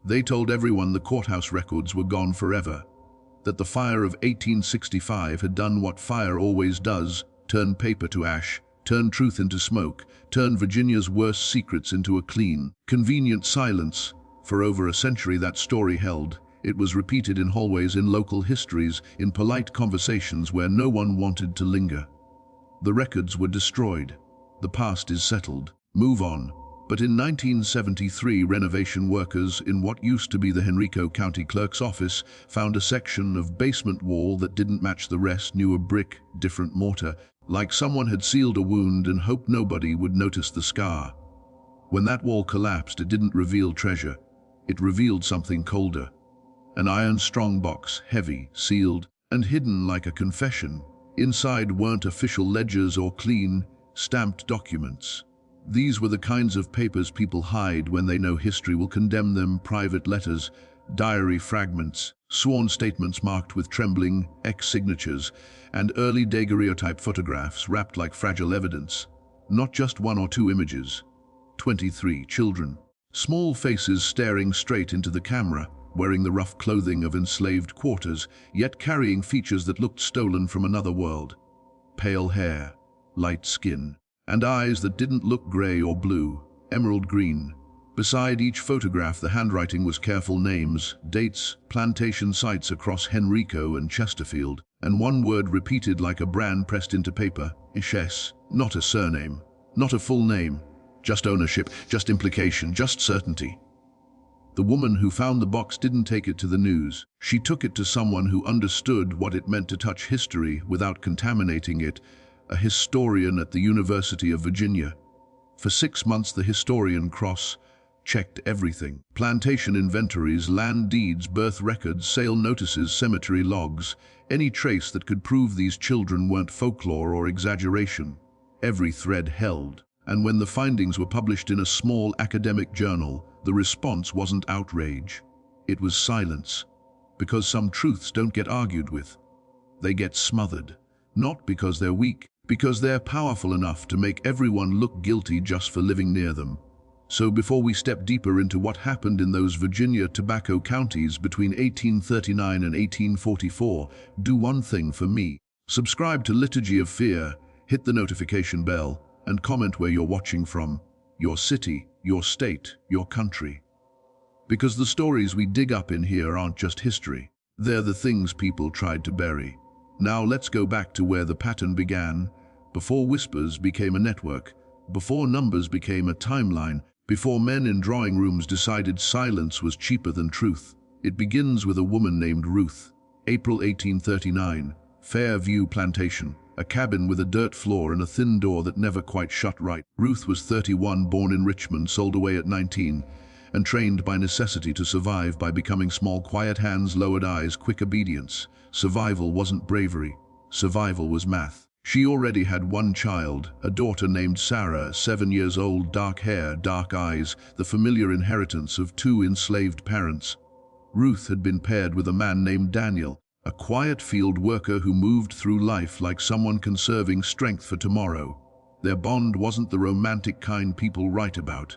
They told everyone the courthouse records were gone forever, that the fire of 1865 had done what fire always does, turn paper to ash, turn truth into smoke, turn Virginia's worst secrets into a clean, convenient silence. For over a century that story held. It was repeated in hallways, in local histories, in polite conversations where no one wanted to linger. The records were destroyed. The past is settled. Move on. But in 1973, renovation workers in what used to be the Henrico County Clerk's office found a section of basement wall that didn't match the rest, newer brick, different mortar, like someone had sealed a wound and hoped nobody would notice the scar. When that wall collapsed, it didn't reveal treasure. It revealed something colder. An iron strong box, heavy, sealed, and hidden like a confession. Inside weren't official ledgers or clean, stamped documents. These were the kinds of papers people hide when they know history will condemn them: private letters, diary fragments, sworn statements marked with trembling X signatures, and early daguerreotype photographs wrapped like fragile evidence. Not just one or two images. 23 children. Small faces staring straight into the camera, wearing the rough clothing of enslaved quarters, yet carrying features that looked stolen from another world. Pale hair, light skin, and eyes that didn't look gray or blue, emerald green. Beside each photograph, the handwriting was careful: names, dates, plantation sites across Henrico and Chesterfield, and one word repeated like a brand pressed into paper: Ishes. Not a surname, not a full name, just ownership, just implication, just certainty. The woman who found the box didn't take it to the news. She took it to someone who understood what it meant to touch history without contaminating it, a historian at the University of Virginia. For 6 months, the historian cross-checked everything: plantation inventories, land deeds, birth records, sale notices, cemetery logs, any trace that could prove these children weren't folklore or exaggeration. Every thread held. And when the findings were published in a small academic journal, the response wasn't outrage. It was silence. Because some truths don't get argued with. They get smothered. Not because they're weak, because they're powerful enough to make everyone look guilty just for living near them. So before we step deeper into what happened in those Virginia tobacco counties between 1839 and 1844, do one thing for me. Subscribe to Liturgy of Fear, hit the notification bell, and comment where you're watching from, your city, your state, your country. Because the stories we dig up in here aren't just history. They're the things people tried to bury. Now let's go back to where the pattern began, before whispers became a network, before numbers became a timeline, before men in drawing rooms decided silence was cheaper than truth. It begins with a woman named Ruth. April 1839, Fairview Plantation. A cabin with a dirt floor and a thin door that never quite shut right. Ruth was 31, born in Richmond, sold away at 19, and trained by necessity to survive by becoming small, quiet hands, lowered eyes, quick obedience. Survival wasn't bravery. Survival was math. She already had one child, a daughter named Sarah, 7 years old, dark hair, dark eyes, the familiar inheritance of 2 enslaved parents. Ruth had been paired with a man named Daniel, a quiet field worker who moved through life like someone conserving strength for tomorrow. Their bond wasn't the romantic kind people write about.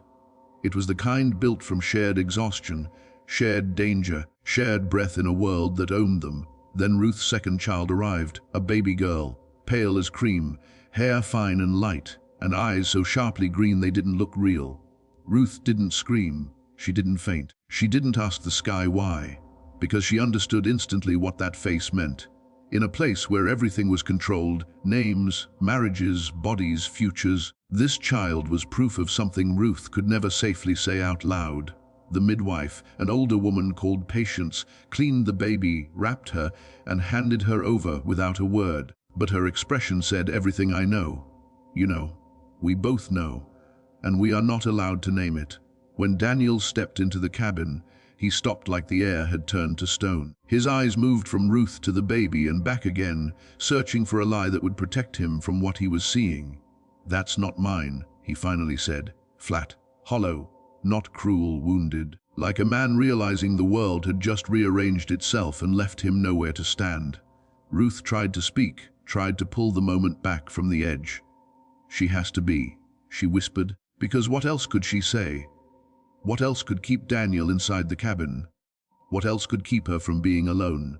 It was the kind built from shared exhaustion, shared danger, shared breath in a world that owned them. Then Ruth's second child arrived, a baby girl, pale as cream, hair fine and light, and eyes so sharply green they didn't look real. Ruth didn't scream. She didn't faint. She didn't ask the sky why. Because she understood instantly what that face meant. In a place where everything was controlled, names, marriages, bodies, futures, this child was proof of something Ruth could never safely say out loud. The midwife, an older woman called Patience, cleaned the baby, wrapped her, and handed her over without a word. But her expression said, "Everything I know. You know. We both know. And we are not allowed to name it." When Daniel stepped into the cabin, he stopped like the air had turned to stone. His eyes moved from Ruth to the baby and back again, searching for a lie that would protect him from what he was seeing. "That's not mine," he finally said, flat, hollow, not cruel, wounded, like a man realizing the world had just rearranged itself and left him nowhere to stand. Ruth tried to speak, tried to pull the moment back from the edge. "She has to be," she whispered, "because what else could she say?" What else could keep Daniel inside the cabin? What else could keep her from being alone?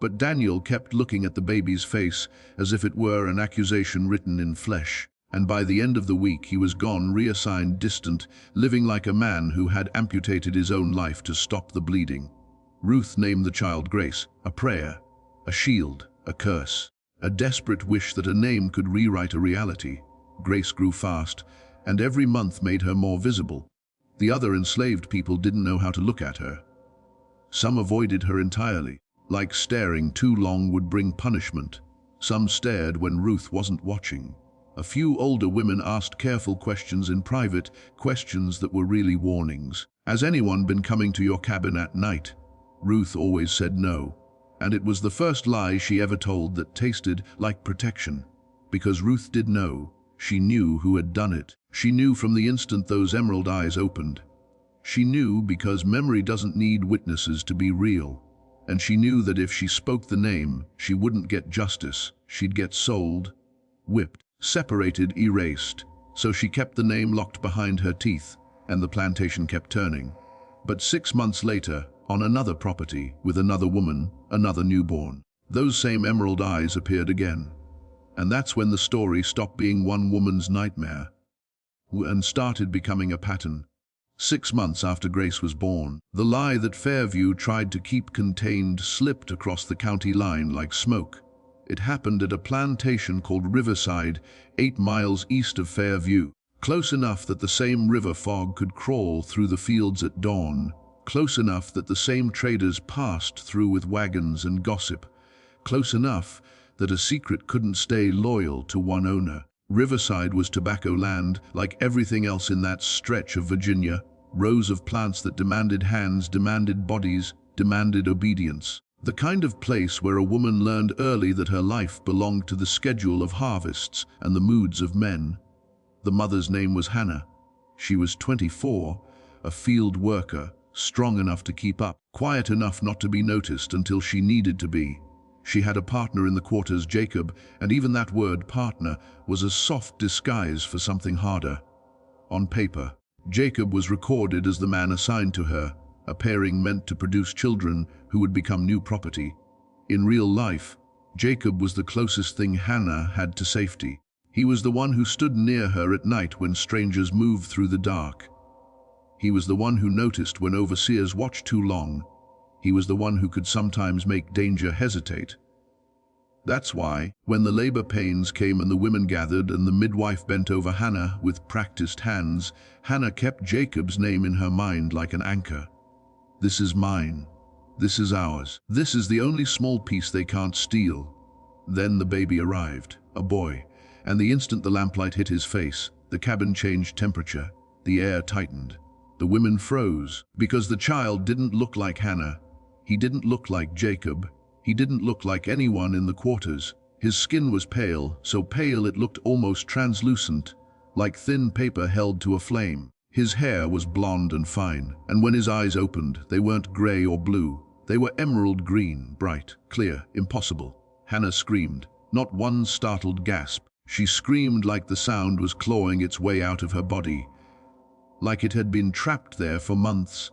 But Daniel kept looking at the baby's face as if it were an accusation written in flesh. And by the end of the week he was gone, reassigned, distant, living like a man who had amputated his own life to stop the bleeding. Ruth named the child Grace, a prayer, a shield, a curse, a desperate wish that a name could rewrite a reality. Grace grew fast, and every month made her more visible. The other enslaved people didn't know how to look at her. Some avoided her entirely, like staring too long would bring punishment. Some stared when Ruth wasn't watching. A few older women asked careful questions in private, questions that were really warnings. Has anyone been coming to your cabin at night? Ruth always said no, and it was the first lie she ever told that tasted like protection. Because Ruth did know, she knew who had done it. She knew from the instant those emerald eyes opened. She knew because memory doesn't need witnesses to be real. And she knew that if she spoke the name, she wouldn't get justice. She'd get sold, whipped, separated, erased. So she kept the name locked behind her teeth, and the plantation kept turning. But 6 months later, on another property, with another woman, another newborn, those same emerald eyes appeared again. And that's when the story stopped being one woman's nightmare and started becoming a pattern. 6 months after Grace was born, the lie that Fairview tried to keep contained slipped across the county line like smoke. It happened at a plantation called Riverside, 8 miles east of Fairview, close enough that the same river fog could crawl through the fields at dawn, close enough that the same traders passed through with wagons and gossip, close enough that a secret couldn't stay loyal to one owner. Riverside was tobacco land, like everything else in that stretch of Virginia, rows of plants that demanded hands, demanded bodies, demanded obedience. The kind of place where a woman learned early that her life belonged to the schedule of harvests and the moods of men. The mother's name was Hannah. She was 24, a field worker, strong enough to keep up, quiet enough not to be noticed until she needed to be. She had a partner in the quarters, Jacob, and even that word, partner, was a soft disguise for something harder. On paper, Jacob was recorded as the man assigned to her, a pairing meant to produce children who would become new property. In real life, Jacob was the closest thing Hannah had to safety. He was the one who stood near her at night when strangers moved through the dark. He was the one who noticed when overseers watched too long. He was the one who could sometimes make danger hesitate. That's why, when the labor pains came and the women gathered and the midwife bent over Hannah with practiced hands, Hannah kept Jacob's name in her mind like an anchor. This is mine. This is ours. This is the only small piece they can't steal. Then the baby arrived, a boy, and the instant the lamplight hit his face, the cabin changed temperature. The air tightened. The women froze, because the child didn't look like Hannah. He didn't look like Jacob. He didn't look like anyone in the quarters. His skin was pale, so pale it looked almost translucent, like thin paper held to a flame. His hair was blonde and fine, and when his eyes opened, they weren't gray or blue. They were emerald green, bright, clear, impossible. Hannah screamed, not one startled gasp. She screamed like the sound was clawing its way out of her body, like it had been trapped there for months.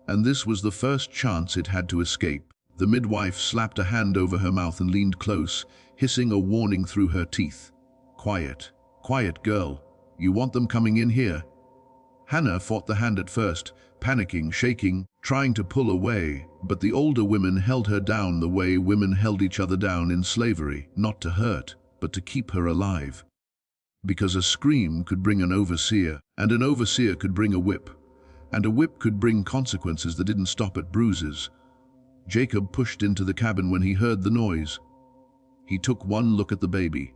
And this was the first chance it had to escape. The midwife slapped a hand over her mouth and leaned close, hissing a warning through her teeth. Quiet, quiet, girl. You want them coming in here? Hannah fought the hand at first, panicking, shaking, trying to pull away, but the older women held her down the way women held each other down in slavery, not to hurt, but to keep her alive. Because a scream could bring an overseer, and an overseer could bring a whip, and a whip could bring consequences that didn't stop at bruises. Jacob pushed into the cabin when he heard the noise. He took one look at the baby,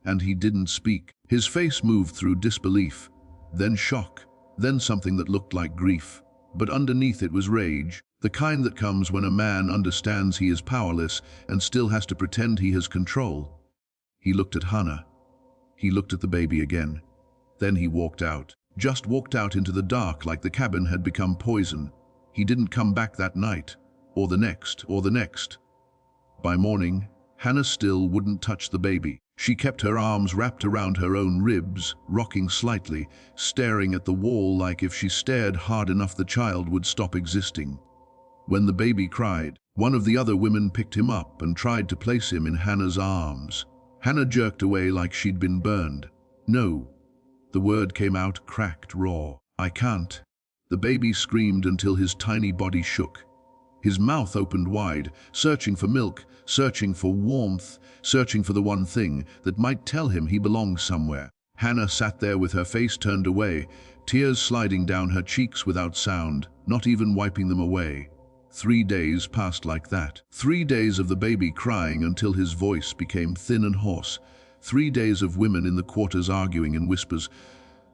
and he didn't speak. His face moved through disbelief, then shock, then something that looked like grief. But underneath it was rage, the kind that comes when a man understands he is powerless and still has to pretend he has control. He looked at Hannah. He looked at the baby again. Then he walked out. Just walked out into the dark like the cabin had become poison. He didn't come back that night, or the next, or the next. By morning, Hannah still wouldn't touch the baby. She kept her arms wrapped around her own ribs, rocking slightly, staring at the wall like if she stared hard enough the child would stop existing. When the baby cried, one of the other women picked him up and tried to place him in Hannah's arms. Hannah jerked away like she'd been burned. "No." The word came out cracked, raw. "I can't." The baby screamed until his tiny body shook. His mouth opened wide, searching for milk, searching for warmth, searching for the one thing that might tell him he belonged somewhere. Hannah sat there with her face turned away, tears sliding down her cheeks without sound, not even wiping them away. 3 days passed like that. 3 days of the baby crying until his voice became thin and hoarse. 3 days of women in the quarters arguing in whispers,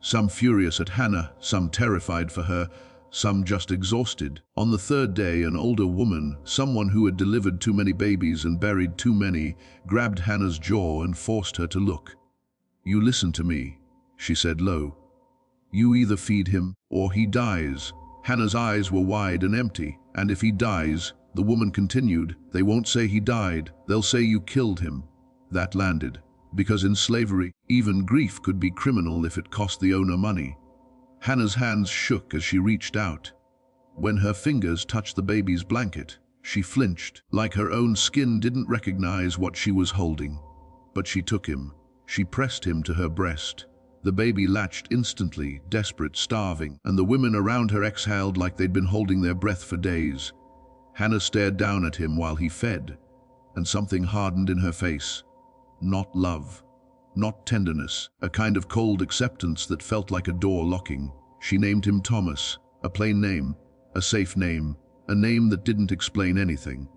some furious at Hannah, some terrified for her, some just exhausted. On the 3rd day, an older woman, someone who had delivered too many babies and buried too many, grabbed Hannah's jaw and forced her to look. "You listen to me," she said low. "You either feed him or he dies." Hannah's eyes were wide and empty. "And if he dies," the woman continued, "they won't say he died, they'll say you killed him." That landed. Because in slavery, even grief could be criminal if it cost the owner money. Hannah's hands shook as she reached out. When her fingers touched the baby's blanket, she flinched, like her own skin didn't recognize what she was holding. But she took him. She pressed him to her breast. The baby latched instantly, desperate, starving, and the women around her exhaled like they'd been holding their breath for days. Hannah stared down at him while he fed, and something hardened in her face. Not love, not tenderness, a kind of cold acceptance that felt like a door locking. She named him Thomas, a plain name, a safe name, a name that didn't explain anything.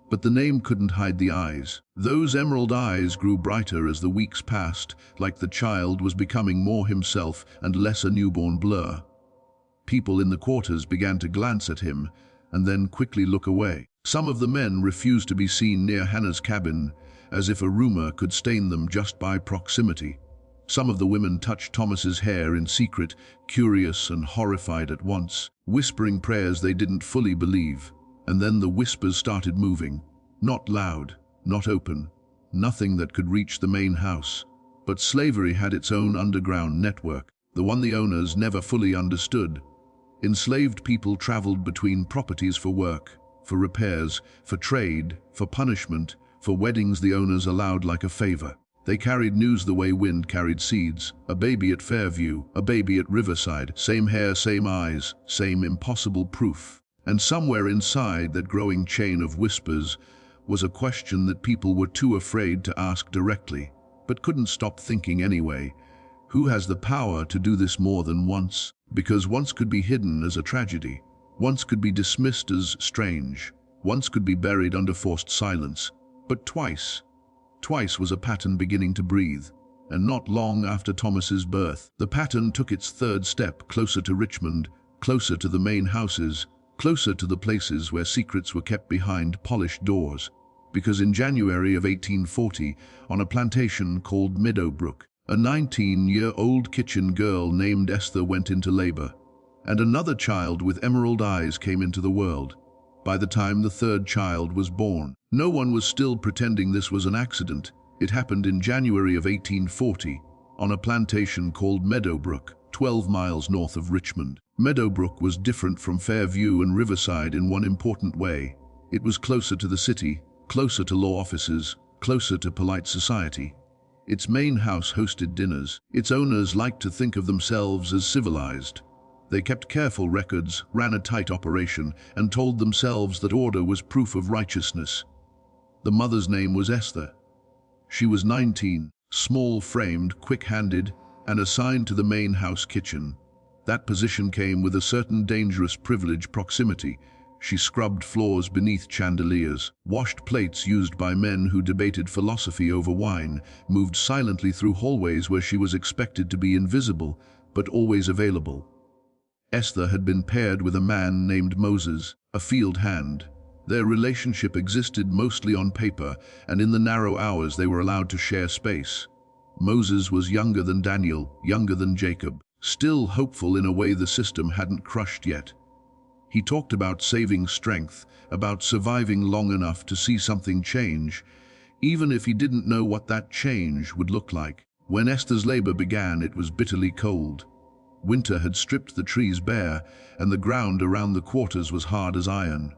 But the name couldn't hide the eyes. Those emerald eyes grew brighter as the weeks passed, like the child was becoming more himself and less a newborn blur. People in the quarters began to glance at him and then quickly look away. Some of the men refused to be seen near Hannah's cabin, as if a rumor could stain them just by proximity. Some of the women touched Thomas's hair in secret, curious and horrified at once, whispering prayers they didn't fully believe. And then the whispers started moving, not loud, not open, nothing that could reach the main house. But slavery had its own underground network, the one the owners never fully understood. Enslaved people traveled between properties for work, for repairs, for trade, for punishment, for weddings the owners allowed like a favor. They carried news the way wind carried seeds, a baby at Fairview, a baby at Riverside, same hair, same eyes, same impossible proof. And somewhere inside that growing chain of whispers was a question that people were too afraid to ask directly, but couldn't stop thinking anyway. Who has the power to do this more than once? Because once could be hidden as a tragedy, once could be dismissed as strange, once could be buried under forced silence. But twice was a pattern beginning to breathe. And not long after Thomas's birth, the pattern took its 3rd step closer to Richmond, closer to the main houses, closer to the places where secrets were kept behind polished doors. Because in January of 1840, on a plantation called Meadowbrook, a 19-year-old kitchen girl named Esther went into labor, and another child with emerald eyes came into the world. By the time the 3rd child was born, no one was still pretending this was an accident. It happened in January of 1840, on a plantation called Meadowbrook, 12 miles north of Richmond. Meadowbrook was different from Fairview and Riverside in one important way. It was closer to the city, closer to law offices, closer to polite society. Its main house hosted dinners. Its owners liked to think of themselves as civilized. They kept careful records, ran a tight operation, and told themselves that order was proof of righteousness. The mother's name was Esther. She was 19, small-framed, quick-handed, and assigned to the main house kitchen. That position came with a certain dangerous privilege proximity. She scrubbed floors beneath chandeliers, washed plates used by men who debated philosophy over wine, moved silently through hallways where she was expected to be invisible, but always available. Esther had been paired with a man named Moses, a field hand. Their relationship existed mostly on paper, and in the narrow hours they were allowed to share space. Moses was younger than Daniel, younger than Jacob, still hopeful in a way the system hadn't crushed yet. He talked about saving strength, about surviving long enough to see something change. even if he didn't know what that change would look like. When Esther's labor began, it was bitterly cold. Winter had stripped the trees bare, and the ground around the quarters was hard as iron.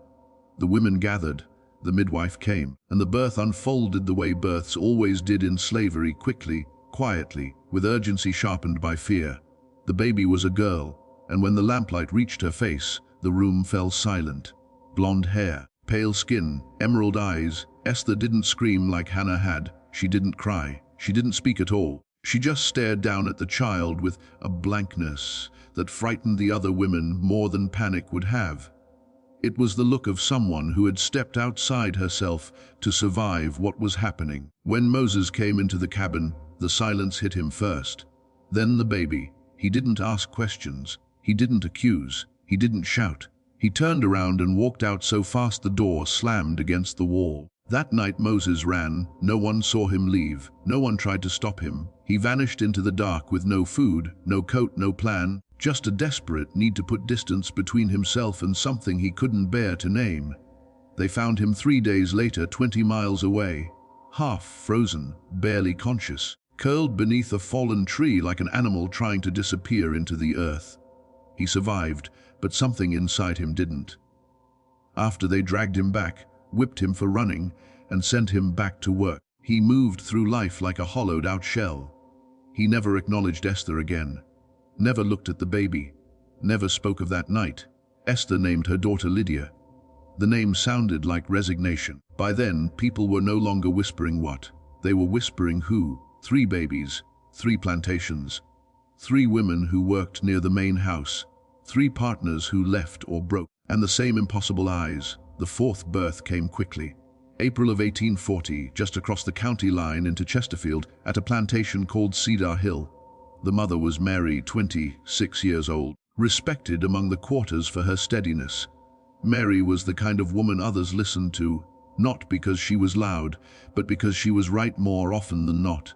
The women gathered, the midwife came, and the birth unfolded the way births always did in slavery, quickly, quietly, with urgency sharpened by fear. The baby was a girl, and when the lamplight reached her face, the room fell silent. Blonde hair, pale skin, emerald eyes. Esther didn't scream like Hannah had. She didn't cry. She didn't speak at all. She just stared down at the child with a blankness that frightened the other women more than panic would have. It was the look of someone who had stepped outside herself to survive what was happening. When Moses came into the cabin, the silence hit him first. Then the baby. He didn't ask questions. He didn't accuse. He didn't shout. He turned around and walked out so fast the door slammed against the wall. That night Moses ran. No one saw him leave. No one tried to stop him. He vanished into the dark with no food, no coat, no plan, just a desperate need to put distance between himself and something he couldn't bear to name. They found him 3 days later, 20 miles away, half frozen, barely conscious, curled beneath a fallen tree like an animal trying to disappear into the earth. He survived, but something inside him didn't. After they dragged him back, whipped him for running, and sent him back to work, he moved through life like a hollowed-out shell. He never acknowledged Esther again, never looked at the baby, never spoke of that night. Esther named her daughter Lydia. The name sounded like resignation. By then, people were no longer whispering what. They were whispering who. 3 babies, 3 plantations, 3 women who worked near the main house, 3 partners who left or broke, and the same impossible eyes. The 4th birth came quickly. April of 1840, just across the county line into Chesterfield, at a plantation called Cedar Hill. The mother was Mary, 26 years old, respected among the quarters for her steadiness. Mary was the kind of woman others listened to, not because she was loud, but because she was right more often than not.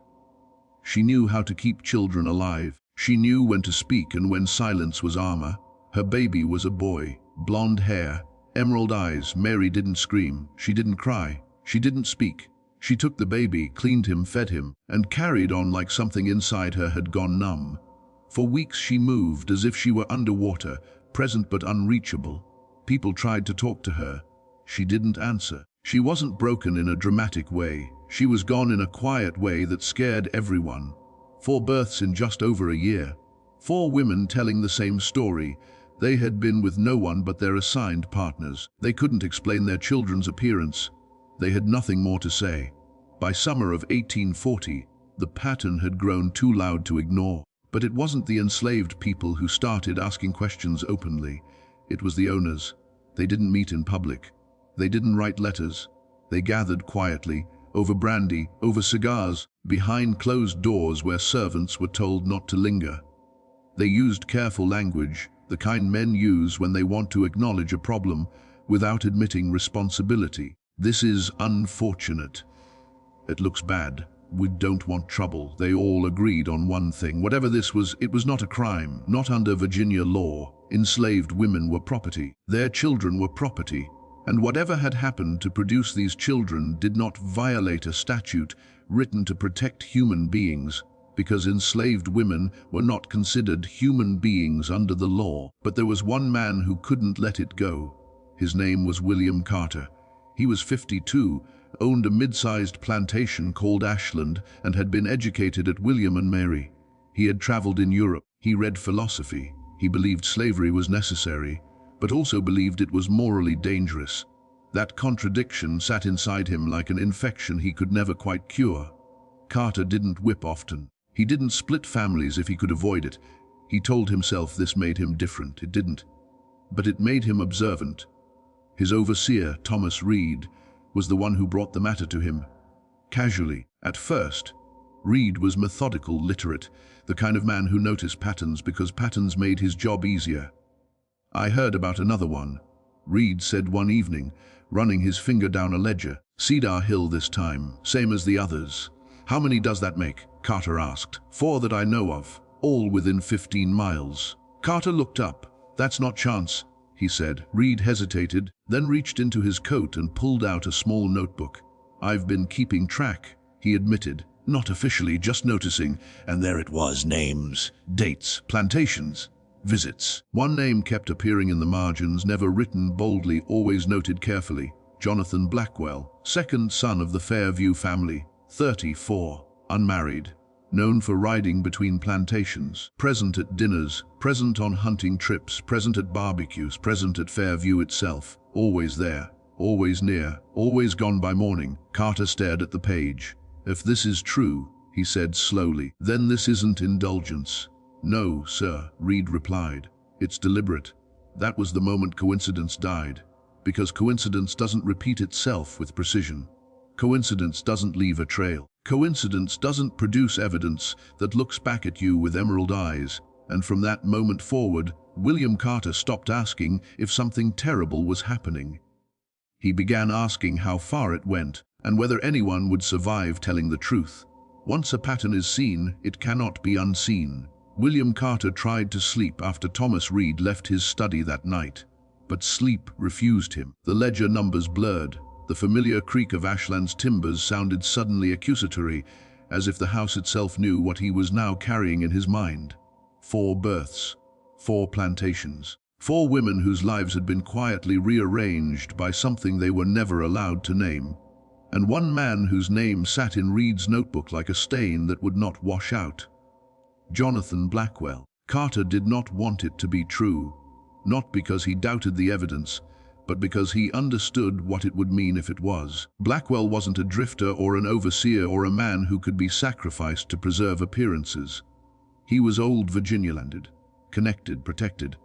She knew how to keep children alive. She knew when to speak and when silence was armor. Her baby was a boy, blonde hair, emerald eyes. Mary didn't scream, she didn't cry, she didn't speak. She took the baby, cleaned him, fed him, and carried on like something inside her had gone numb. For weeks she moved as if she were underwater, present but unreachable. People tried to talk to her. She didn't answer. She wasn't broken in a dramatic way. She was gone in a quiet way that scared everyone. 4 births in just over a year. 4 women telling the same story. They had been with no one but their assigned partners. They couldn't explain their children's appearance. They had nothing more to say. By summer of 1840, the pattern had grown too loud to ignore. But it wasn't the enslaved people who started asking questions openly. It was the owners. They didn't meet in public. They didn't write letters. They gathered quietly, over brandy, over cigars, behind closed doors where servants were told not to linger. They used careful language, the kind men use when they want to acknowledge a problem without admitting responsibility. This is unfortunate. It looks bad. We don't want trouble. They all agreed on one thing. Whatever this was, it was not a crime, not under Virginia law. Enslaved women were property. Their children were property. And whatever had happened to produce these children did not violate a statute written to protect human beings, because enslaved women were not considered human beings under the law. But there was one man who couldn't let it go. His name was William Carter. He was 52, owned a mid-sized plantation called Ashland, and had been educated at William and Mary. He had traveled in Europe. He read philosophy. He believed slavery was necessary, but also believed it was morally dangerous. That contradiction sat inside him like an infection he could never quite cure. Carter didn't whip often. He didn't split families if he could avoid it. He told himself this made him different. It didn't. But it made him observant. His overseer, Thomas Reed, was the one who brought the matter to him. Casually, at first. Reed was methodical, literate, the kind of man who noticed patterns because patterns made his job easier. "I heard about another one," Reed said one evening, running his finger down a ledger. "Cedar Hill this time, same as the others." "How many does that make?" Carter asked. "4 that I know of, all within 15 miles. Carter looked up. "That's not chance," he said. Reed hesitated, then reached into his coat and pulled out a small notebook. "I've been keeping track," he admitted. "Not officially, just noticing." And there it was, names, dates, plantations, visits. One name kept appearing in the margins, never written boldly, always noted carefully. Jonathan Blackwell, second son of the Fairview family, 34, unmarried, known for riding between plantations, present at dinners, present on hunting trips, present at barbecues, present at Fairview itself, always there, always near, always gone by morning. Carter stared at the page. "If this is true," he said slowly, "then this isn't indulgence." "No, sir," Reed replied. "It's deliberate." That was the moment coincidence died, because coincidence doesn't repeat itself with precision. Coincidence doesn't leave a trail. Coincidence doesn't produce evidence that looks back at you with emerald eyes. And from that moment forward, William Carter stopped asking if something terrible was happening. He began asking how far it went, and whether anyone would survive telling the truth. Once a pattern is seen, it cannot be unseen. William Carter tried to sleep after Thomas Reed left his study that night, but sleep refused him. The ledger numbers blurred. The familiar creak of Ashland's timbers sounded suddenly accusatory, as if the house itself knew what he was now carrying in his mind. 4 births, 4 plantations, 4 women whose lives had been quietly rearranged by something they were never allowed to name, and one man whose name sat in Reed's notebook like a stain that would not wash out. Jonathan Blackwell. Carter did not want it to be true, not because he doubted the evidence, but because he understood what it would mean if it was. Blackwell wasn't a drifter or an overseer or a man who could be sacrificed to preserve appearances. He was old Virginia-landed, connected, protected.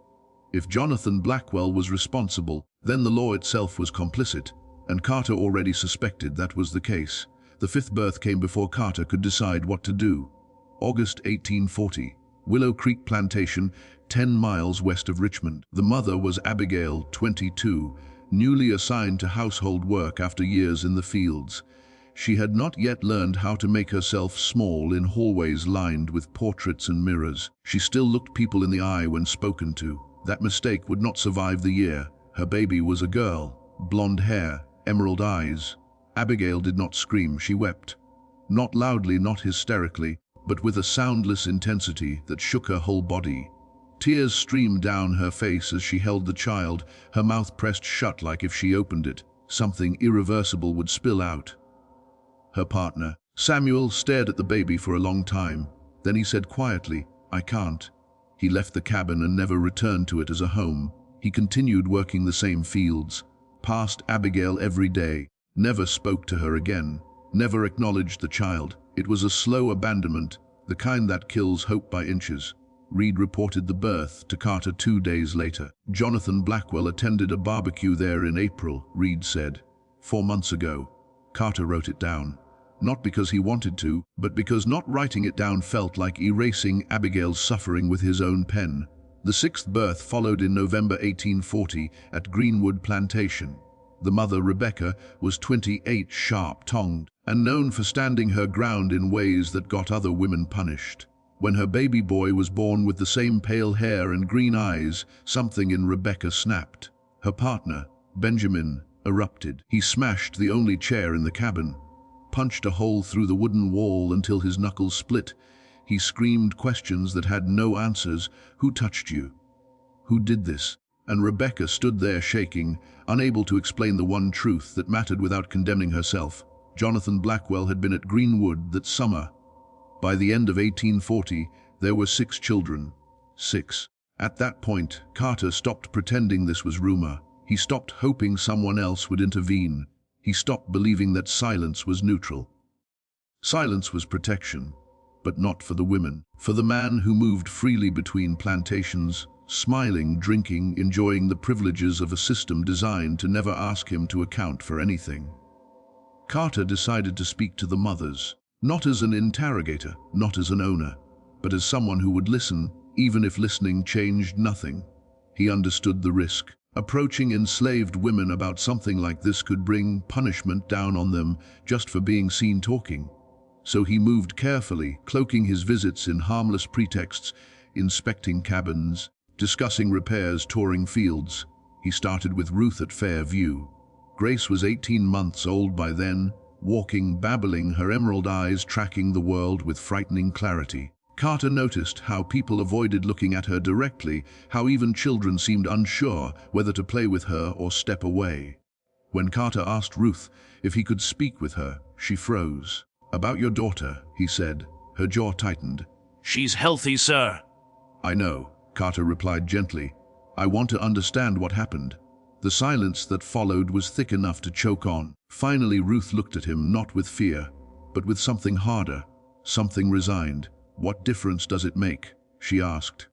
If Jonathan Blackwell was responsible, then the law itself was complicit, and Carter already suspected that was the case. The 5th birth came before Carter could decide what to do. August 1840, Willow Creek Plantation, 10 miles west of Richmond. The mother was Abigail, 22, newly assigned to household work after years in the fields. She had not yet learned how to make herself small in hallways lined with portraits and mirrors. She still looked people in the eye when spoken to. That mistake would not survive the year. Her baby was a girl, blonde hair, emerald eyes. Abigail did not scream, she wept. Not loudly, not hysterically, but with a soundless intensity that shook her whole body. Tears streamed down her face as she held the child, her mouth pressed shut like if she opened it, something irreversible would spill out. Her partner, Samuel, stared at the baby for a long time. Then he said quietly, "I can't." He left the cabin and never returned to it as a home. He continued working the same fields, passed Abigail every day, never spoke to her again, never acknowledged the child. It was a slow abandonment, the kind that kills hope by inches. Reed reported the birth to Carter 2 days later. Jonathan Blackwell attended a barbecue there in April, Reed said. 4 months ago. Carter wrote it down. Not because he wanted to, but because not writing it down felt like erasing Abigail's suffering with his own pen. The 6th birth followed in November 1840 at Greenwood Plantation. The mother, Rebecca, was 28, sharp-tongued, and known for standing her ground in ways that got other women punished. When her baby boy was born with the same pale hair and green eyes, something in Rebecca snapped. Her partner, Benjamin, erupted. He smashed the only chair in the cabin, punched a hole through the wooden wall until his knuckles split. He screamed questions that had no answers. Who touched you? Who did this? And Rebecca stood there shaking, unable to explain the one truth that mattered without condemning herself. Jonathan Blackwell had been at Greenwood that summer. By the end of 1840, there were 6 children. 6. At that point, Carter stopped pretending this was rumor. He stopped hoping someone else would intervene. He stopped believing that silence was neutral. Silence was protection, but not for the women. For the man who moved freely between plantations, smiling, drinking, enjoying the privileges of a system designed to never ask him to account for anything. Carter decided to speak to the mothers, not as an interrogator, not as an owner, but as someone who would listen, even if listening changed nothing. He understood the risk. Approaching enslaved women about something like this could bring punishment down on them just for being seen talking. So he moved carefully, cloaking his visits in harmless pretexts, inspecting cabins, discussing repairs, touring fields. He started with Ruth at Fairview. Grace was 18 months old by then. walking, babbling, her emerald eyes tracking the world with frightening clarity. Carter noticed how people avoided looking at her directly, how even children seemed unsure whether to play with her or step away. When Carter asked Ruth if he could speak with her, she froze. "About your daughter," he said. Her jaw tightened. "She's healthy, sir." "I know," Carter replied gently. "I want to understand what happened." The silence that followed was thick enough to choke on. Finally, Ruth looked at him, not with fear, but with something harder, something resigned. "What difference does it make?" she asked.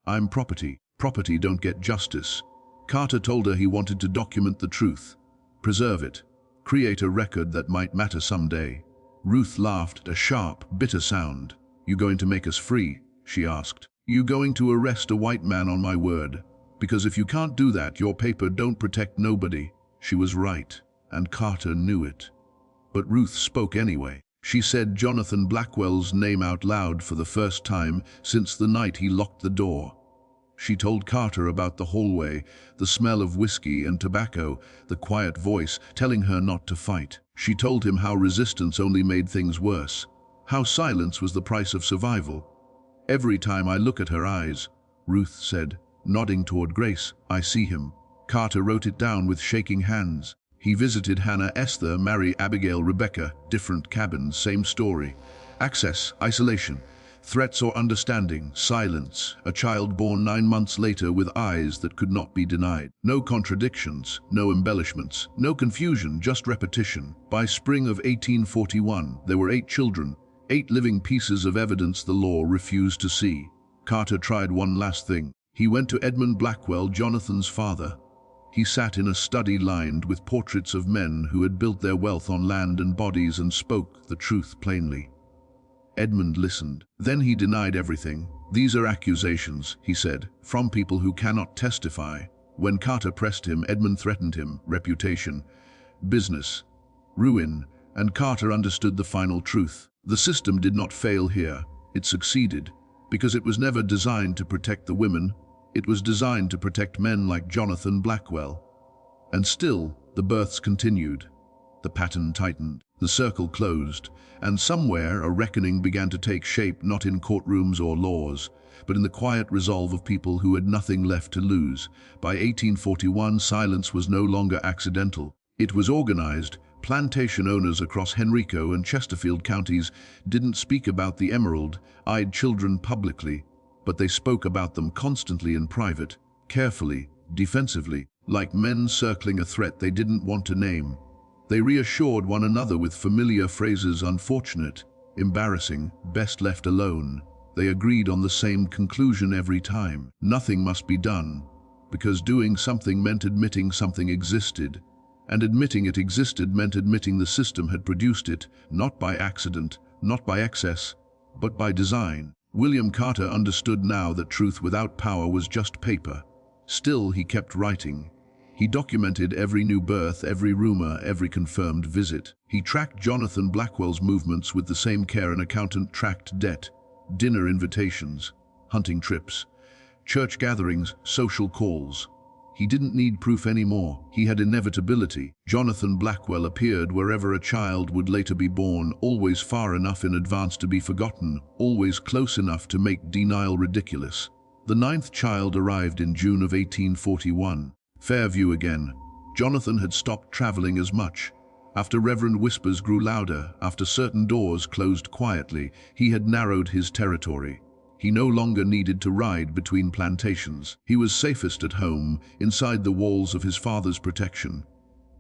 "I'm property. Property don't get justice." Carter told her he wanted to document the truth, preserve it, create a record that might matter someday. Ruth laughed, a sharp, bitter sound. "You going to make us free?" she asked. "You going to arrest a white man on my word? Because if you can't do that, your paper don't protect nobody." She was right, and Carter knew it. But Ruth spoke anyway. She said Jonathan Blackwell's name out loud for the first time since the night he locked the door. She told Carter about the hallway, the smell of whiskey and tobacco, the quiet voice telling her not to fight. She told him how resistance only made things worse, how silence was the price of survival. "Every time I look at her eyes," Ruth said, nodding toward Grace, "I see him." Carter wrote it down with shaking hands. He visited Hannah, Esther, Mary, Abigail, Rebecca, different cabins, same story. Access, isolation, threats or understanding, silence, a child born 9 months later with eyes that could not be denied. No contradictions, no embellishments, no confusion, just repetition. By spring of 1841, there were 8 children, 8 living pieces of evidence the law refused to see. Carter tried one last thing. He went to Edmund Blackwell, Jonathan's father. He sat in a study lined with portraits of men who had built their wealth on land and bodies and spoke the truth plainly. Edmund listened. Then he denied everything. "These are accusations," he said, "from people who cannot testify." When Carter pressed him, Edmund threatened him: reputation, business, ruin, and Carter understood the final truth. The system did not fail here. It succeeded, because it was never designed to protect the women. It was designed to protect men like Jonathan Blackwell. And still, the births continued. The pattern tightened, the circle closed, and somewhere a reckoning began to take shape, not in courtrooms or laws, but in the quiet resolve of people who had nothing left to lose. By 1841, silence was no longer accidental. It was organized. Plantation owners across Henrico and Chesterfield counties didn't speak about the emerald-eyed children publicly, but they spoke about them constantly in private, carefully, defensively, like men circling a threat they didn't want to name. They reassured one another with familiar phrases: unfortunate, embarrassing, best left alone. They agreed on the same conclusion every time: nothing must be done, because doing something meant admitting something existed, and admitting it existed meant admitting the system had produced it, not by accident, not by excess, but by design. William Carter understood now that truth without power was just paper. Still, he kept writing. He documented every new birth, every rumor, every confirmed visit. He tracked Jonathan Blackwell's movements with the same care an accountant tracked debt: dinner invitations, hunting trips, church gatherings, social calls. He didn't need proof anymore. He had inevitability. Jonathan Blackwell appeared wherever a child would later be born, always far enough in advance to be forgotten, always close enough to make denial ridiculous. The 9th child arrived in June of 1841. Fairview again. Jonathan had stopped traveling as much. After reverent whispers grew louder, after certain doors closed quietly, he had narrowed his territory. He no longer needed to ride between plantations. He was safest at home, inside the walls of his father's protection.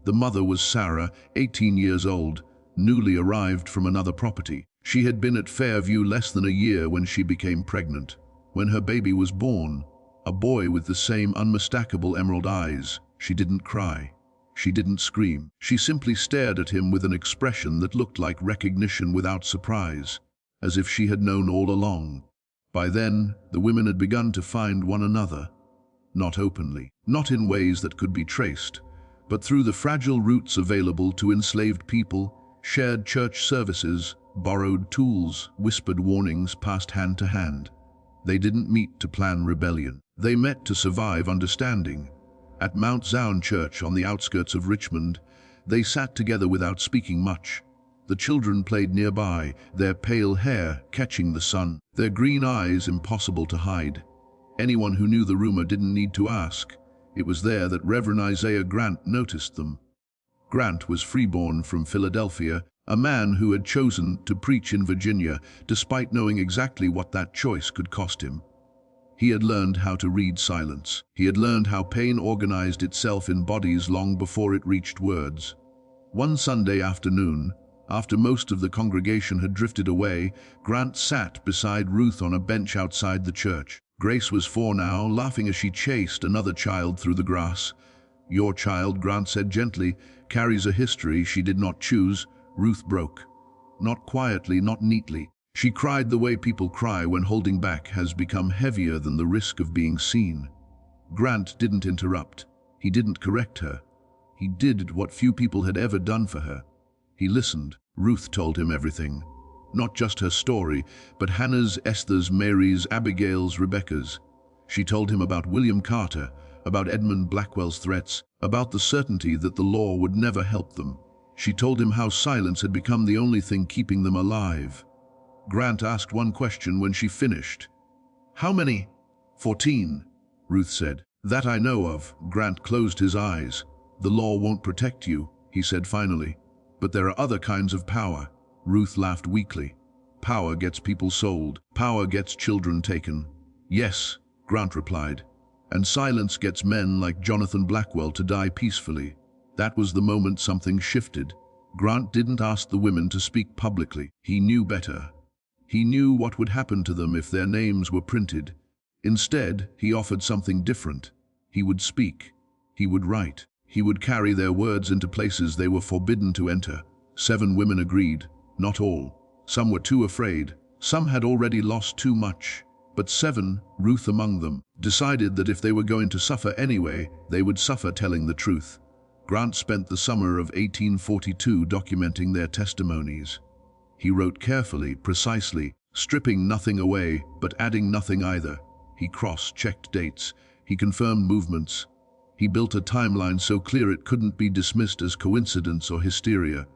The mother was Sarah, 18 years old, newly arrived from another property. She had been at Fairview less than a year when she became pregnant. When her baby was born, a boy with the same unmistakable emerald eyes, she didn't cry. She didn't scream. She simply stared at him with an expression that looked like recognition without surprise, as if she had known all along. By then, the women had begun to find one another. Not openly, not in ways that could be traced, but through the fragile routes available to enslaved people, shared church services, borrowed tools, whispered warnings passed hand to hand. They didn't meet to plan rebellion. They met to survive understanding. At Mount Zion Church on the outskirts of Richmond, they sat together without speaking much. The children played nearby, their pale hair catching the sun, their green eyes impossible to hide. Anyone who knew the rumor didn't need to ask. It was there that Reverend Isaiah Grant noticed them. Grant was freeborn from Philadelphia, a man who had chosen to preach in Virginia, despite knowing exactly what that choice could cost him. He had learned how to read silence. He had learned how pain organized itself in bodies long before it reached words. One Sunday afternoon, after most of the congregation had drifted away, Grant sat beside Ruth on a bench outside the church. Grace was 4 now, laughing as she chased another child through the grass. "Your child," Grant said gently, "carries a history she did not choose." Ruth broke. Not quietly, not neatly. She cried the way people cry when holding back has become heavier than the risk of being seen. Grant didn't interrupt. He didn't correct her. He did what few people had ever done for her. He listened. Ruth told him everything. Not just her story, but Hannah's, Esther's, Mary's, Abigail's, Rebecca's. She told him about William Carter, about Edmund Blackwell's threats, about the certainty that the law would never help them. She told him how silence had become the only thing keeping them alive. Grant asked one question when she finished. "How many?" 14, Ruth said. "That I know of." Grant closed his eyes. "The law won't protect you," he said finally. "But there are other kinds of power." Ruth laughed weakly. "Power gets people sold. Power gets children taken." "Yes," Grant replied. "And silence gets men like Jonathan Blackwell to die peacefully." That was the moment something shifted. Grant didn't ask the women to speak publicly. He knew better. He knew what would happen to them if their names were printed. Instead, he offered something different. He would speak. He would write. He would carry their words into places they were forbidden to enter. 7 women agreed. Not all. Some were too afraid. Some had already lost too much. But 7, Ruth among them, decided that if they were going to suffer anyway, they would suffer telling the truth. Grant spent the summer of 1842 documenting their testimonies. He wrote carefully, precisely, stripping nothing away, but adding nothing either. He cross-checked dates. He confirmed movements. He built a timeline so clear it couldn't be dismissed as coincidence or hysteria.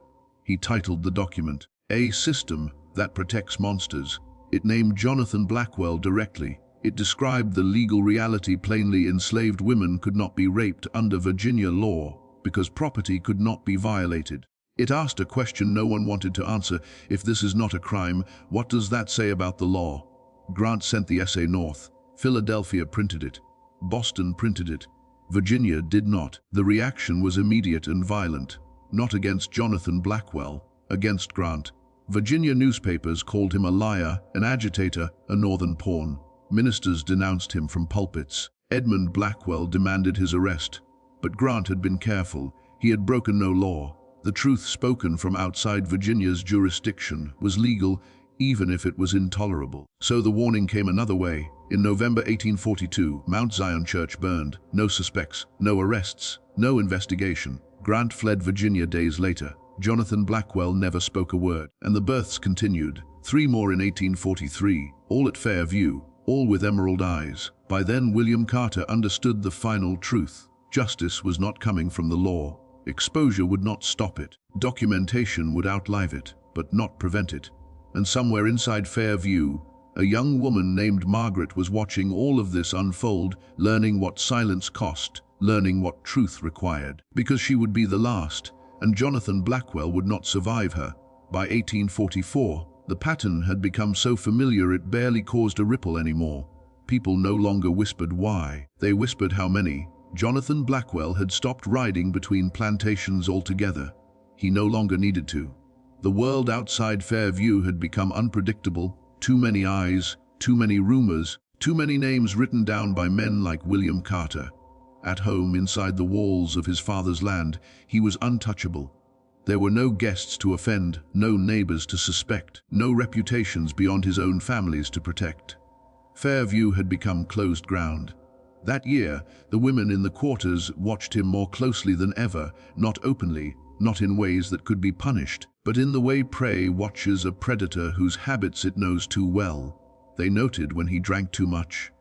He titled the document, "A System That Protects Monsters." It named Jonathan Blackwell directly. It described the legal reality plainly: enslaved women could not be raped under Virginia law because property could not be violated. It asked a question no one wanted to answer. If this is not a crime, what does that say about the law? Grant sent the essay north. Philadelphia printed it. Boston printed it. Virginia did not. The reaction was immediate and violent. Not against Jonathan Blackwell, against Grant. Virginia newspapers called him a liar, an agitator, a northern pawn. Ministers denounced him from pulpits. Edmund Blackwell demanded his arrest. But Grant had been careful. He had broken no law. The truth spoken from outside Virginia's jurisdiction was legal, even if it was intolerable. So the warning came another way. In November 1842, Mount Zion Church burned. No suspects, no arrests, no investigation. Grant fled Virginia days later. Jonathan Blackwell never spoke a word, and the births continued. 3 more in 1843, all at Fairview, all with emerald eyes. By then, William Carter understood the final truth. Justice was not coming from the law. Exposure would not stop it. Documentation would outlive it, but not prevent it. And somewhere inside Fairview, a young woman named Margaret was watching all of this unfold, learning what silence cost, learning what truth required. Because she would be the last, and Jonathan Blackwell would not survive her. By 1844, the pattern had become so familiar it barely caused a ripple anymore. People no longer whispered why. They whispered how many. Jonathan Blackwell had stopped riding between plantations altogether. He no longer needed to. The world outside Fairview had become unpredictable. Too many eyes, too many rumors, too many names written down by men like William Carter. At home, inside the walls of his father's land, he was untouchable. There were no guests to offend, no neighbors to suspect, no reputations beyond his own family's to protect. Fairview had become closed ground. That year, the women in the quarters watched him more closely than ever, not openly, not in ways that could be punished, but in the way prey watches a predator whose habits it knows too well. They noted when he drank too much,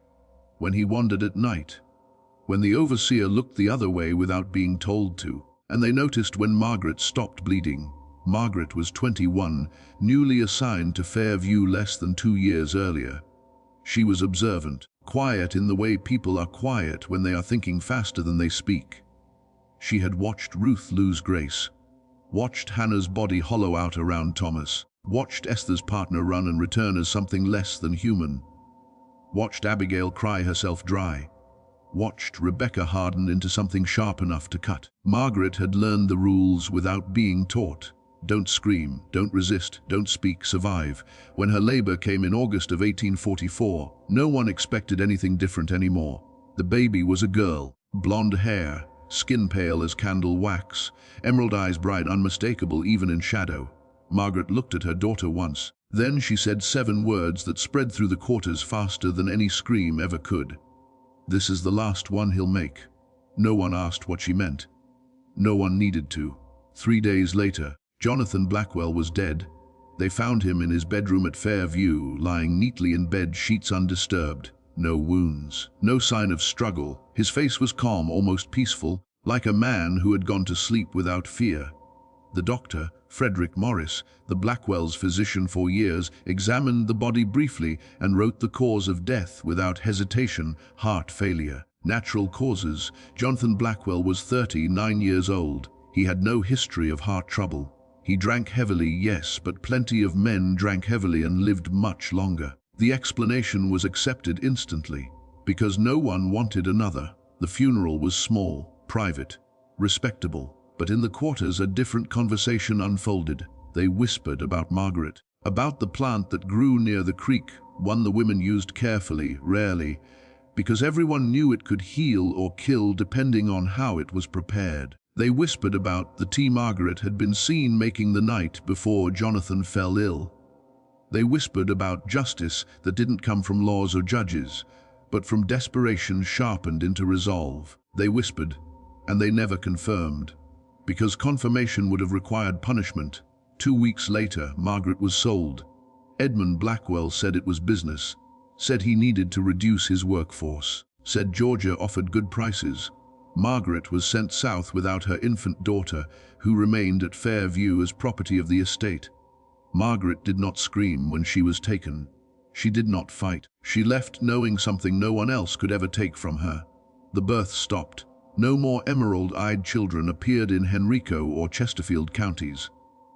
when he wandered at night, when the overseer looked the other way without being told to, and they noticed when Margaret stopped bleeding. Margaret was 21, newly assigned to Fairview less than 2 years earlier. She was observant, quiet in the way people are quiet when they are thinking faster than they speak. She had watched Ruth lose Grace, watched Hannah's body hollow out around Thomas, watched Esther's partner run and return as something less than human, watched Abigail cry herself dry, watched Rebecca harden into something sharp enough to cut. Margaret had learned the rules without being taught. Don't scream, don't resist, don't speak, survive. When her labor came in August of 1844, no one expected anything different anymore. The baby was a girl, blonde hair, skin pale as candle wax, emerald eyes bright, unmistakable even in shadow. Margaret looked at her daughter once. Then she said 7 words that spread through the quarters faster than any scream ever could. "This is the last one he'll make." No one asked what she meant. No one needed to. 3 days later, Jonathan Blackwell was dead. They found him in his bedroom at Fairview, lying neatly in bed, sheets undisturbed. No wounds, no sign of struggle. His face was calm, almost peaceful, like a man who had gone to sleep without fear. The doctor, Frederick Morris, the Blackwells' physician for years, examined the body briefly and wrote the cause of death without hesitation: heart failure. Natural causes. Jonathan Blackwell was 39 years old. He had no history of heart trouble. He drank heavily, yes, but plenty of men drank heavily and lived much longer. The explanation was accepted instantly, because no one wanted another. The funeral was small, private, respectable, but in the quarters a different conversation unfolded. They whispered about Margaret, about the plant that grew near the creek, one the women used carefully, rarely, because everyone knew it could heal or kill depending on how it was prepared. They whispered about the tea Margaret had been seen making the night before Jonathan fell ill. They whispered about justice that didn't come from laws or judges, but from desperation sharpened into resolve. They whispered, and they never confirmed, because confirmation would have required punishment. 2 weeks later, Margaret was sold. Edmund Blackwell said it was business, said he needed to reduce his workforce, said Georgia offered good prices. Margaret was sent south without her infant daughter, who remained at Fairview as property of the estate. Margaret did not scream when she was taken. She did not fight. She left knowing something no one else could ever take from her. The birth stopped. No more emerald-eyed children appeared in Henrico or Chesterfield counties.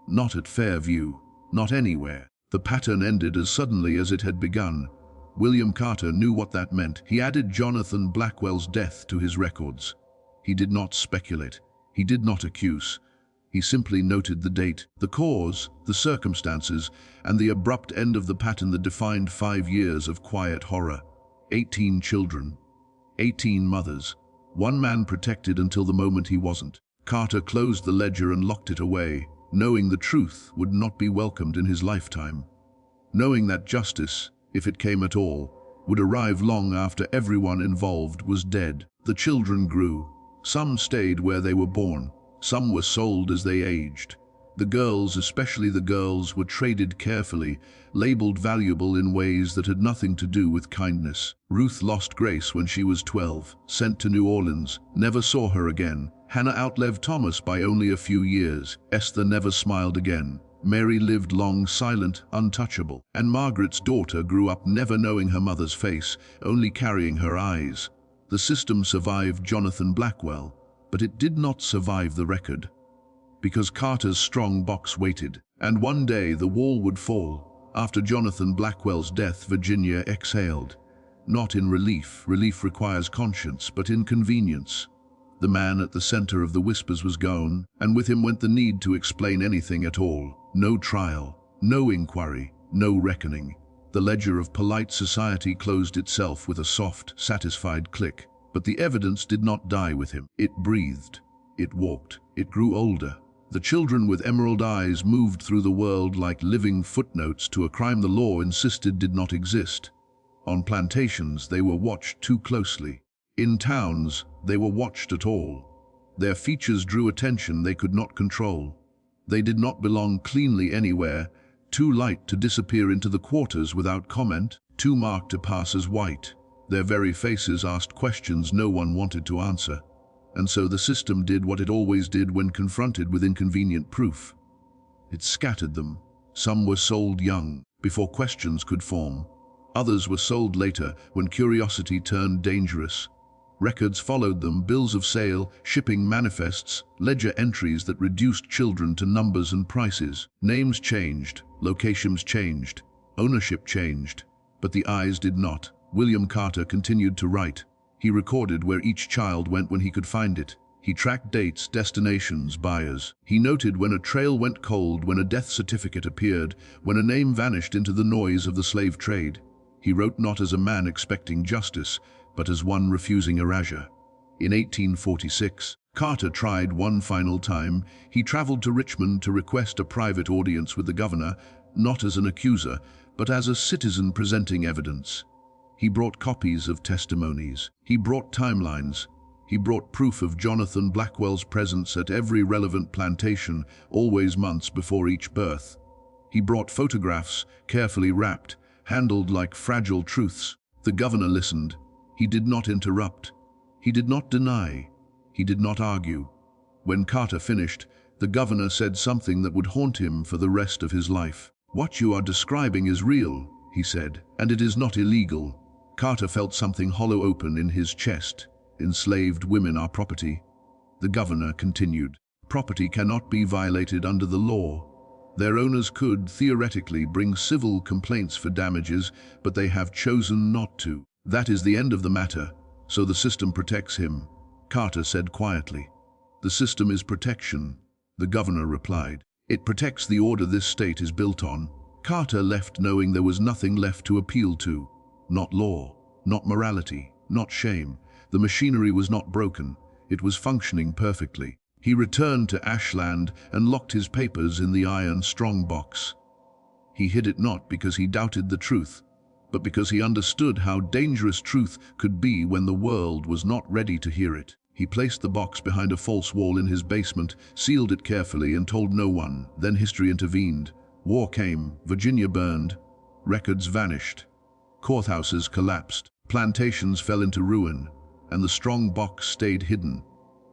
Not at Fairview, not anywhere. The pattern ended as suddenly as it had begun. William Carter knew what that meant. He added Jonathan Blackwell's death to his records. He did not speculate. He did not accuse. He simply noted the date, the cause, the circumstances, and the abrupt end of the pattern that defined 5 years of quiet horror. 18 children, 18 mothers, one man protected until the moment he wasn't. Carter closed the ledger and locked it away, knowing the truth would not be welcomed in his lifetime. Knowing that justice, if it came at all, would arrive long after everyone involved was dead. The children grew. Some stayed where they were born. Some were sold as they aged. The girls, especially the girls, were traded carefully, labeled valuable in ways that had nothing to do with kindness. Ruth lost Grace when she was 12, sent to New Orleans, never saw her again. Hannah outlived Thomas by only a few years. Esther never smiled again. Mary lived long, silent, untouchable. And Margaret's daughter grew up never knowing her mother's face, only carrying her eyes. The system survived Jonathan Blackwell, but it did not survive the record. Because Carter's strong box waited, and one day the wall would fall. After Jonathan Blackwell's death, Virginia exhaled. Not in relief. Relief requires conscience, but in convenience. The man at the center of the whispers was gone, and with him went the need to explain anything at all. No trial, no inquiry, no reckoning. The ledger of polite society closed itself with a soft, satisfied click. But the evidence did not die with him. It breathed. It walked. It grew older. The children with emerald eyes moved through the world like living footnotes to a crime the law insisted did not exist. On plantations, they were watched too closely. In towns, they were watched at all. Their features drew attention they could not control. They did not belong cleanly anywhere, too light to disappear into the quarters without comment, too marked to pass as white. Their very faces asked questions no one wanted to answer. And so the system did what it always did when confronted with inconvenient proof. It scattered them. Some were sold young, before questions could form. Others were sold later, when curiosity turned dangerous. Records followed them, bills of sale, shipping manifests, ledger entries that reduced children to numbers and prices. Names changed, locations changed, ownership changed, but the eyes did not. William Carter continued to write. He recorded where each child went when he could find it. He tracked dates, destinations, buyers. He noted when a trail went cold, when a death certificate appeared, when a name vanished into the noise of the slave trade. He wrote not as a man expecting justice, but as one refusing erasure. In 1846, Carter tried one final time. He traveled to Richmond to request a private audience with the governor, not as an accuser, but as a citizen presenting evidence. He brought copies of testimonies. He brought timelines. He brought proof of Jonathan Blackwell's presence at every relevant plantation, always months before each birth. He brought photographs, carefully wrapped, handled like fragile truths. The governor listened. He did not interrupt. He did not deny. He did not argue. When Carter finished, the governor said something that would haunt him for the rest of his life. "What you are describing is real," he said, "and it is not illegal." Carter felt something hollow open in his chest. Enslaved women are property. The governor continued. Property cannot be violated under the law. Their owners could, theoretically, bring civil complaints for damages, but they have chosen not to. That is the end of the matter, so the system protects him. Carter said quietly. The system is protection, the governor replied. It protects the order this state is built on. Carter left knowing there was nothing left to appeal to. Not law, not morality, not shame. The machinery was not broken. It was functioning perfectly. He returned to Ashland and locked his papers in the iron strong box. He hid it not because he doubted the truth, but because he understood how dangerous truth could be when the world was not ready to hear it. He placed the box behind a false wall in his basement, sealed it carefully, and told no one. Then history intervened. War came, Virginia burned, records vanished, courthouses collapsed, plantations fell into ruin, and the strong box stayed hidden.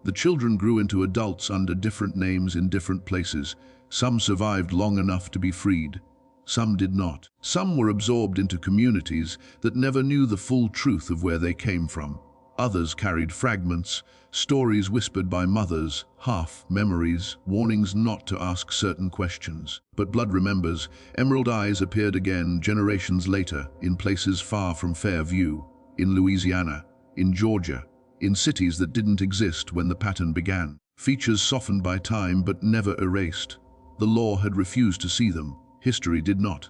The children grew into adults under different names in different places. Some survived long enough to be freed. Some did not. Some were absorbed into communities that never knew the full truth of where they came from. Others carried fragments, stories whispered by mothers, half memories, warnings not to ask certain questions. But blood remembers. Emerald eyes appeared again generations later, in places far from fair view, in Louisiana, in Georgia, in cities that didn't exist when the pattern began. Features softened by time but never erased. The law had refused to see them. History did not.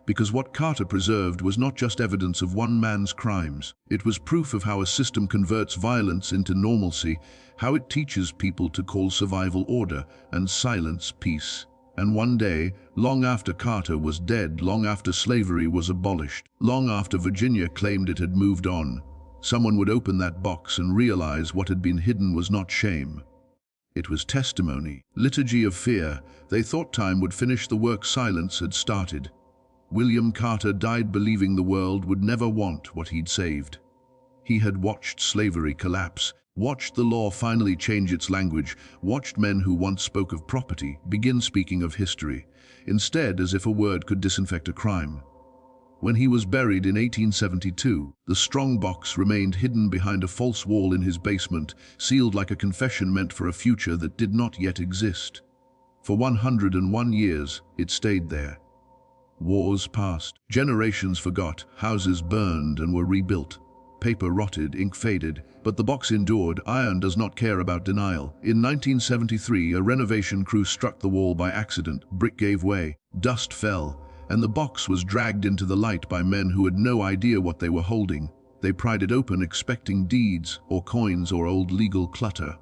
Because what Carter preserved was not just evidence of one man's crimes. It was proof of how a system converts violence into normalcy, how it teaches people to call survival order and silence peace. And one day, long after Carter was dead, long after slavery was abolished, long after Virginia claimed it had moved on, someone would open that box and realize what had been hidden was not shame. It was testimony. Liturgy of Fear. They thought time would finish the work silence had started. William Carter died believing the world would never want what he'd saved. He had watched slavery collapse, watched the law finally change its language, watched men who once spoke of property begin speaking of history, instead as if a word could disinfect a crime. When he was buried in 1872, the strong box remained hidden behind a false wall in his basement, sealed like a confession meant for a future that did not yet exist. For 101 years, it stayed there. Wars passed, generations forgot, houses burned and were rebuilt. Paper rotted, ink faded, but the box endured. Iron does not care about denial. In 1973, a renovation crew struck the wall by accident. Brick gave way, dust fell, and the box was dragged into the light by men who had no idea what they were holding. They pried it open expecting deeds or coins or old legal clutter.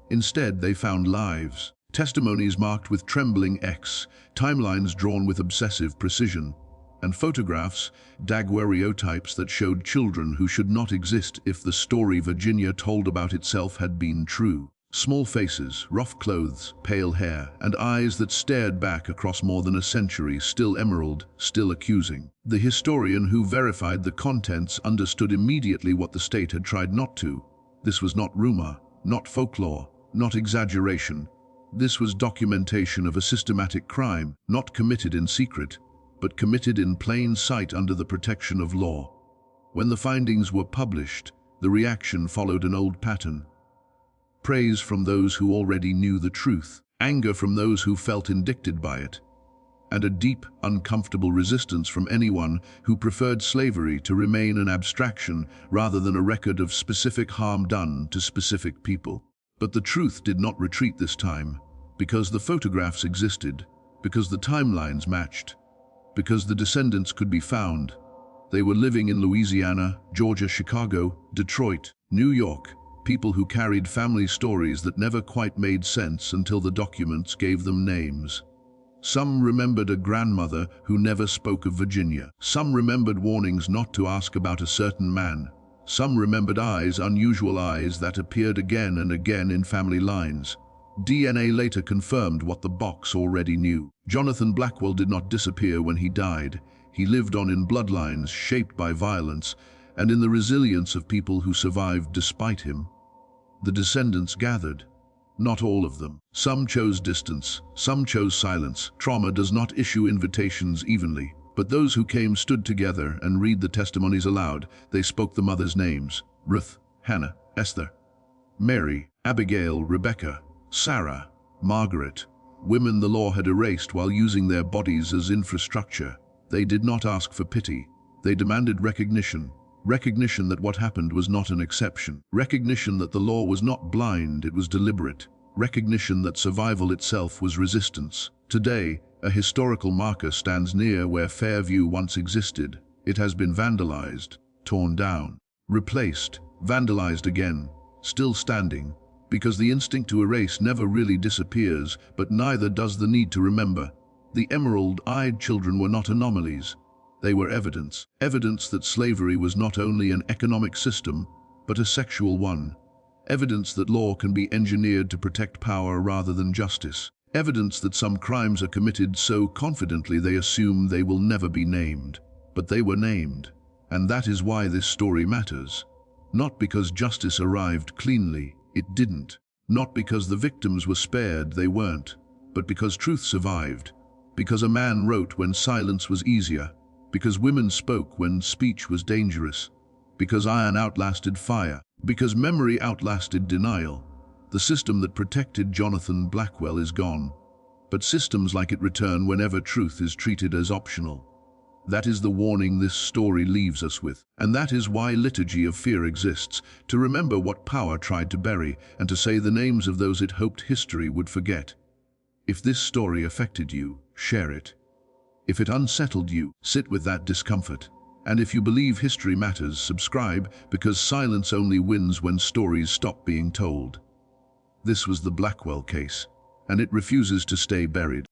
Instead, they found lives. Testimonies marked with trembling X, timelines drawn with obsessive precision, and photographs, daguerreotypes that showed children who should not exist if the story Virginia told about itself had been true. Small faces, rough clothes, pale hair, and eyes that stared back across more than a century, still emerald, still accusing. The historian who verified the contents understood immediately what the state had tried not to. This was not rumor, not folklore, not exaggeration. This was documentation of a systematic crime, not committed in secret, but committed in plain sight under the protection of law. When the findings were published, the reaction followed an old pattern. Praise from those who already knew the truth, anger from those who felt indicted by it, and a deep, uncomfortable resistance from anyone who preferred slavery to remain an abstraction rather than a record of specific harm done to specific people. But the truth did not retreat this time, because the photographs existed, because the timelines matched, because the descendants could be found. They were living in Louisiana, Georgia, Chicago, Detroit, New York, people who carried family stories that never quite made sense until the documents gave them names. Some remembered a grandmother who never spoke of Virginia. Some remembered warnings not to ask about a certain man. Some remembered eyes, unusual eyes that appeared again and again in family lines. DNA later confirmed what the box already knew. Jonathan Blackwell did not disappear when he died. He lived on in bloodlines shaped by violence and in the resilience of people who survived despite him. The descendants gathered. Not all of them. Some chose distance, some chose silence. Trauma does not issue invitations evenly. But those who came stood together and read the testimonies aloud. They spoke the mothers' names: Ruth, Hannah, Esther, Mary, Abigail, Rebecca, Sarah, Margaret. Women the law had erased while using their bodies as infrastructure. They did not ask for pity. They demanded recognition. Recognition that what happened was not an exception. Recognition that the law was not blind, it was deliberate. Recognition that survival itself was resistance. Today, a historical marker stands near where Fairview once existed. It has been vandalized, torn down, replaced, vandalized again, still standing, because the instinct to erase never really disappears, but neither does the need to remember. The emerald-eyed children were not anomalies. They were evidence. Evidence that slavery was not only an economic system, but a sexual one. Evidence that law can be engineered to protect power rather than justice. Evidence that some crimes are committed so confidently they assume they will never be named. But they were named, and that is why this story matters. Not because justice arrived cleanly, it didn't. Not because the victims were spared, they weren't. But because truth survived. Because a man wrote when silence was easier. Because women spoke when speech was dangerous. Because iron outlasted fire. Because memory outlasted denial. The system that protected Jonathan Blackwell is gone. But systems like it return whenever truth is treated as optional. That is the warning this story leaves us with. And that is why Liturgy of Fear exists, to remember what power tried to bury, and to say the names of those it hoped history would forget. If this story affected you, share it. If it unsettled you, sit with that discomfort. And if you believe history matters, subscribe, because silence only wins when stories stop being told. This was the Blackwell case, and it refuses to stay buried.